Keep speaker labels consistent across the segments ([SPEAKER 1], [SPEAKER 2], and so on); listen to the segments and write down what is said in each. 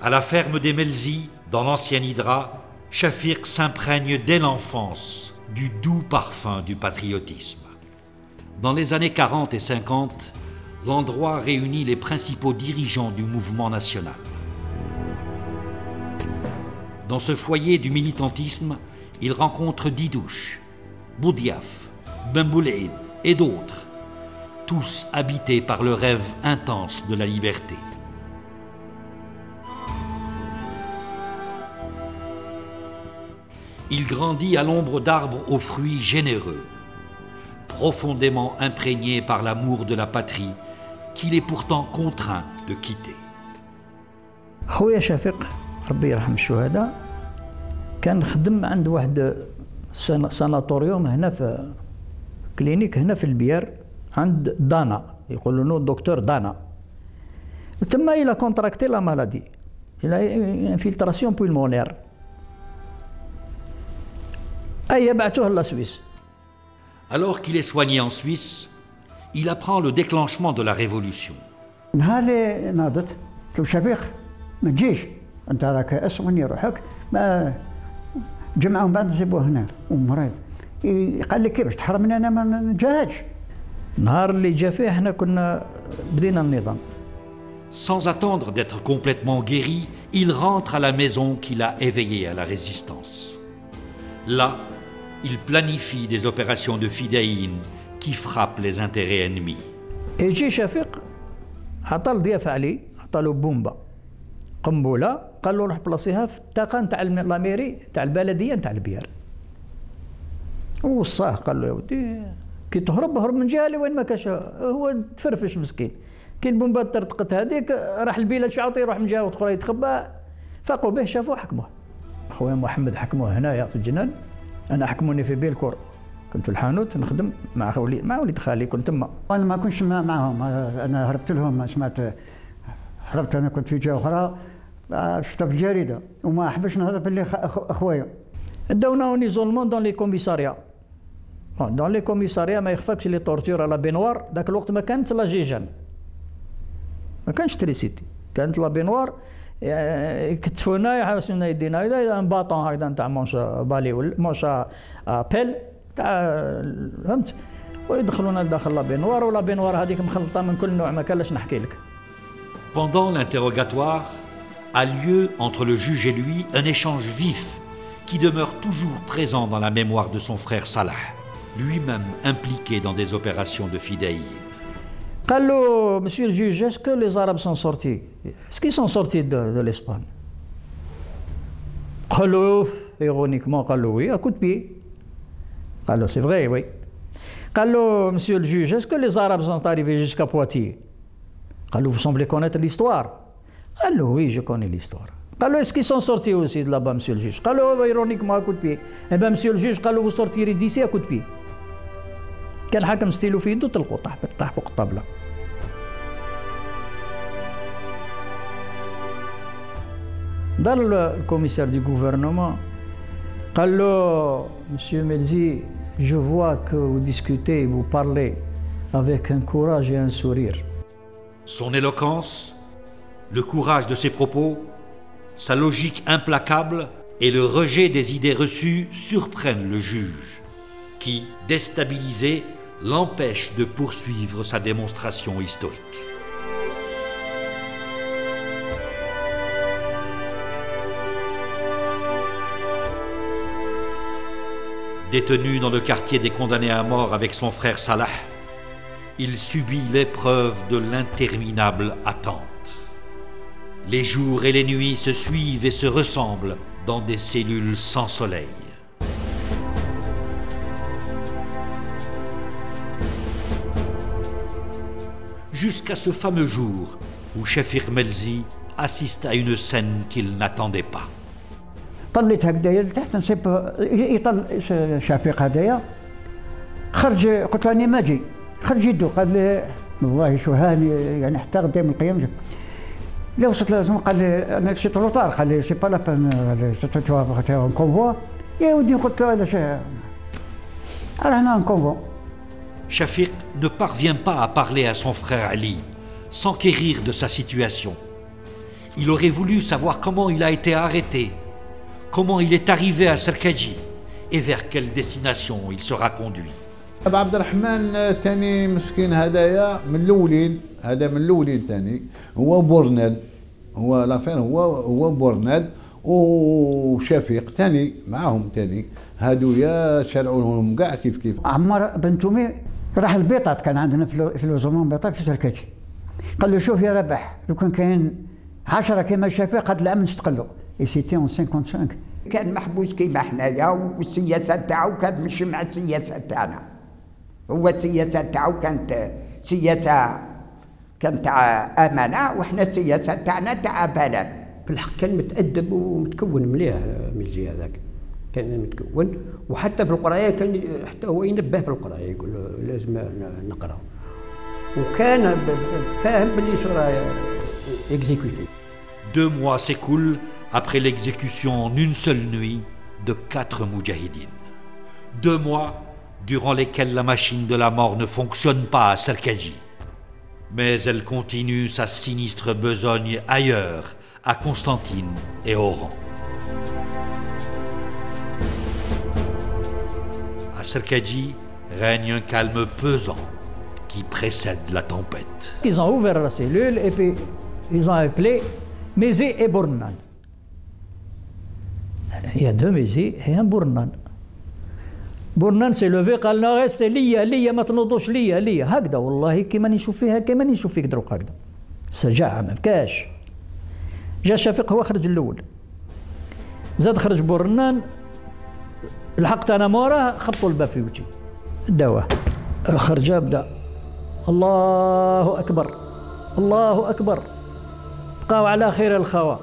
[SPEAKER 1] À la ferme des Melzi, dans l'ancienne Hydra, Shafiq s'imprègne dès l'enfance du doux parfum du patriotisme. Dans les années 40 et 50, l'endroit réunit les principaux dirigeants du mouvement national. Dans ce foyer du militantisme, il rencontre Didouche, Boudiaf, Ben Boulaïd et d'autres, tous habités par le rêve intense de la liberté. Il grandit à l'ombre d'arbres aux fruits généreux, profondément imprégné par l'amour de la patrie qu'il est pourtant contraint de quitter.
[SPEAKER 2] خويا شفيق ربي يرحم الشهداء كان خدم عند واحد ساناتوريوم هنا في كلينيك هنا في البيار عند دانا يقولوا له دكتور دانا تما الى كونتراكتي لا مالادي الى انفلتراسيون بولمونير اي بعثوه لسويس.
[SPEAKER 1] Alors qu'il est soigné en Suisse, il apprend le déclenchement de la révolution.
[SPEAKER 3] نهار اللي ناضت قلت شفيق ما تجيش انت راك اسغني روحك ما جمعهم بعد نجيبوه هنا ومريض قال لي كيفاش تحرمني انا ما نجاهدش.
[SPEAKER 2] نهار اللي جا فيه احنا كنا بدينا النظام.
[SPEAKER 1] Sans attendre d'être complètement guéri, il rentre à la maison qu'il a éveillée à la résistance. Là, il planifie des opérations de fidéine qui frappent les intérêts ennemis.
[SPEAKER 2] يجي شفيق عطى ضياف علي عطى له بومبا قنبله قال له روح بلاصيها في الطاقه نتاع لاميري تاع البلديه نتاع البيار. وصاه قال له يا ودي كي تهرب هرب من جهه وين ما كاش هو تفرفش مسكين. كي البومبا ترتقت هذيك راح البلاد شعوطي يروح من جهه اخرى يتخبى فاقوا به شافوه حكموه. خويا محمد حكموه هنايا في الجنان انا حكموني في بيلكور كنت في الحانوت نخدم مع وليد خالي كنت تما.
[SPEAKER 3] انا ما كنتش معهم انا هربت لهم سمعت هربت انا كنت في جهه اخرى شفتها في الجريده وما حبش نهضر باللي اخويا.
[SPEAKER 2] داونا نيزولمون دون لي كوميساريا. دون لي كوميساريا ما يخفاكش لي طورتور على بينوار ذاك الوقت ما كانت لا جيجان ما كانش تريسيتي كانت لا بينوار يكتفونا يحبسونا يدينا هذا باطون هكذا نتاع مونشا بالي مونشا بيل تاع فهمت ويدخلونا لداخل لا بينوار ولا بينوار هذيك مخلطه من كل نوع ما كانش نحكي لك.
[SPEAKER 1] Pendant l'interrogatoire, a lieu entre le juge et lui un échange vif qui demeure toujours présent dans la mémoire de son frère Salah, lui-même impliqué dans des opérations de fidéine.
[SPEAKER 2] قال له monsieur le juge, est-ce que les Arabes sont sortis? Est-ce qu'ils sont sortis de l'Espagne? قال له ironiquement قال له oui à coup de pied. قال له c'est vrai oui. قال له monsieur le juge, est-ce que les Arabes sont arrivés jusqu'à Poitiers? قال له vous semblez connaître l'histoire. قال له oui je connais l'histoire. قال له est-ce qu'ils sont sortis aussi de là-bas monsieur le juge? قال له ironiquement à coup de pied. Eh bien monsieur le juge قال له vous sortirez d'ici à coup de pied. كان حاكم ستيلو في يده تلقوا طاح فوق الطابله. دار الكوميسار du gouvernement قال له monsieur Melzi, je vois que vous discutez, vous parlez avec un courage et un sourire.
[SPEAKER 1] Son éloquence, le courage de ses propos, sa logique implacable et le rejet des idées reçues surprennent le juge, qui, déstabilisé, l'empêche de poursuivre sa démonstration historique. Détenu dans le quartier des condamnés à mort avec son frère Salah, il subit l'épreuve de l'interminable attente. Les jours et les nuits se suivent et se ressemblent dans des cellules sans soleil. Jusqu'à ce fameux jour où Shafiq Melzi assiste à une scène qu'il n'attendait pas.
[SPEAKER 3] طليت هكذايا لتحت نصيب يطل شفيق هذايا خرج قلت له اني ما اجي خرج يدو قال لي والله شو هاني يعني حتى غدا من القيام لا وصلت لازم قال لي انا شي طروطار قال لي سي با لا بان تو كونفوا يا ودي قلت له علاش رانا ان كونفوا.
[SPEAKER 1] Shafiq ne parvient pas à parler à son frère Ali, s'enquérir de sa situation. Il aurait voulu savoir comment il a été arrêté, comment il est arrivé à Serkaji et vers quelle destination il sera conduit.
[SPEAKER 4] عبد الرحمن تاني مسكين هدايا من الاولين، هذا من الاولين تاني هو بورنال، هو لافين هو بورنال وشفيق تاني معاهم تاني، هادو يا شرعوا لهم كاع كيف
[SPEAKER 3] عمار بن تومي راح البيطات، كان عندنا في الوزمان بيطات في سركاجي، قال له شوف يا ربح لو كان 10 كيما الشفيق هاد العام نستقلوا، اي سيتي اون 55.
[SPEAKER 5] كان محبوس كيما حنايا والسياسه تاعو كانت ماشي مع السياسه تاعنا، هو السياسه تاعو كانت سياسه تاع امانه، وحنا السياسه تاعنا تاع بلد.
[SPEAKER 6] في الحق كان متأدب ومتكون مليح ميزي هذاك، كان متكون، وحتى في القرايه كان حتى هو ينبه في القرايه يقول له لازم نقرا، وكان فاهم باللي شو راه اكزيكوتي.
[SPEAKER 1] 2 mois s'écoulent après l'exécution en une seule nuit de 4 moudjahidines. 2 mois durant lesquels la machine de la mort ne fonctionne pas à Serkaji. Mais elle continue sa sinistre besogne ailleurs, à Constantine et Oran. À Serkaji règne un calme pesant qui précède la tempête.
[SPEAKER 2] Ils ont ouvert la cellule et puis ils ont appelé Mézé et Bournan. Il y a 2 Mézé et un Bournan. بورنان سي لوفي قال لنا غير ليا ما تنوضوش ليا هكذا، والله كيما نشوف فيها كيما نشوف فيك دروك هكذا. السجاعة ما بكاش. جا شفيق هو خرج الأول، زاد خرج بورنان، لحقت أنا موراه خبطوا الباب في وجهي داواه. خرج بدا الله أكبر الله أكبر، بقاو على خير الخوا،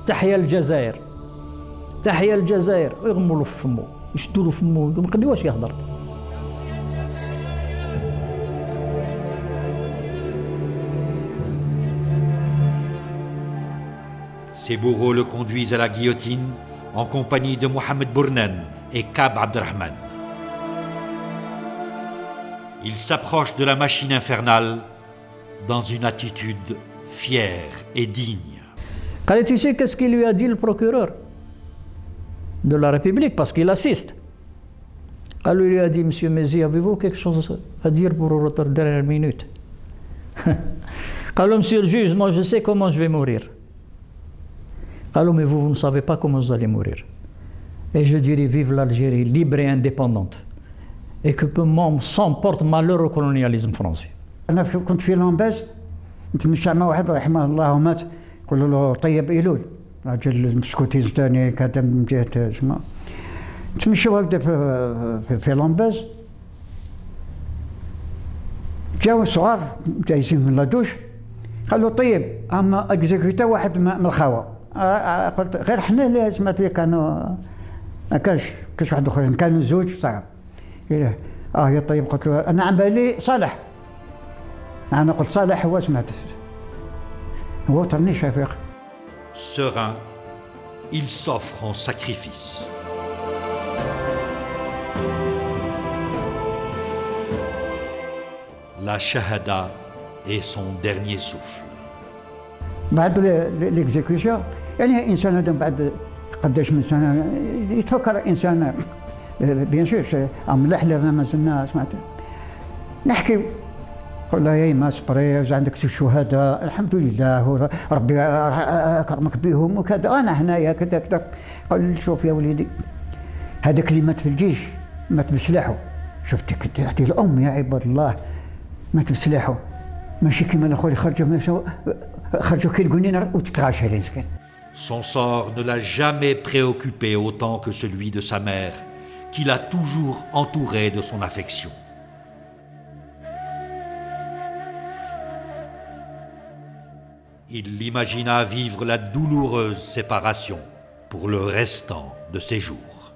[SPEAKER 2] تحيا الجزائر تحيا الجزائر، ويغموا له في فمو يشدوا له فمو ما يخليوهش يهضر.
[SPEAKER 1] Ses bourreaux le conduisent à la guillotine en compagnie de Mohamed Bournan et Kab Abderrahman. Il s'approche de la machine infernale dans une attitude fière et digne.
[SPEAKER 2] Tu sais qu'est-ce qu'il lui a dit le procureur de la République, parce qu'il assiste. Elle lui a dit, Monsieur Mézé, avez-vous quelque chose à dire pour votre dernière minute? Alors, Monsieur le juge, moi je sais comment je vais mourir. Alors, mais vous ne savez pas comment vous allez mourir. Et je dirais, vive l'Algérie libre et indépendante, et que mon sang porte malheur au colonialisme français.
[SPEAKER 3] أنا كنت في لامباز نتمشى مع واحد رحمه الله ومات، يقولوا له طيب إيلول، راجل مسكوتي زداني كذا من جهة اسمه. نتمشوا هكذا في لامباز، جاو صغار جايزين من لادوش، قالوا طيب اما اكزيكوتا واحد من الخوا. قلت غير حنا اللي سمعت كانوا ما كانش واحد اخرين، كانوا زوج صعب. يا طيب قلت له انا عم بالي صالح، انا قلت صالح هو سمعت هو ترني شفيق.
[SPEAKER 1] Serein, il s'offre en sacrifice. La shahada est son dernier souffle.
[SPEAKER 3] بعد الاكزيكيوشن يعني انسان هذا بعد قداش من سنه يتفكر انسان بيان سور ملح لنا ما زلنا سمعت نحكي قول له يا ما صبري عندك شهداء الحمد لله ربي اكرمك بهم وكذا، انا هنايا كذا كذا. قال شوف يا وليدي هذا كلمات في الجيش مات بسلاحه، شفتك هذه الام يا عباد الله مات بسلاحه، ماشي كيما الاخوين خرجوا كي القنينه وتتغاشى لين سكن.
[SPEAKER 1] Son sort ne l'a jamais préoccupé autant que celui de sa mère, qui l'a toujours entouré de son affection. Il l'imagina vivre la douloureuse séparation pour le restant de ses jours.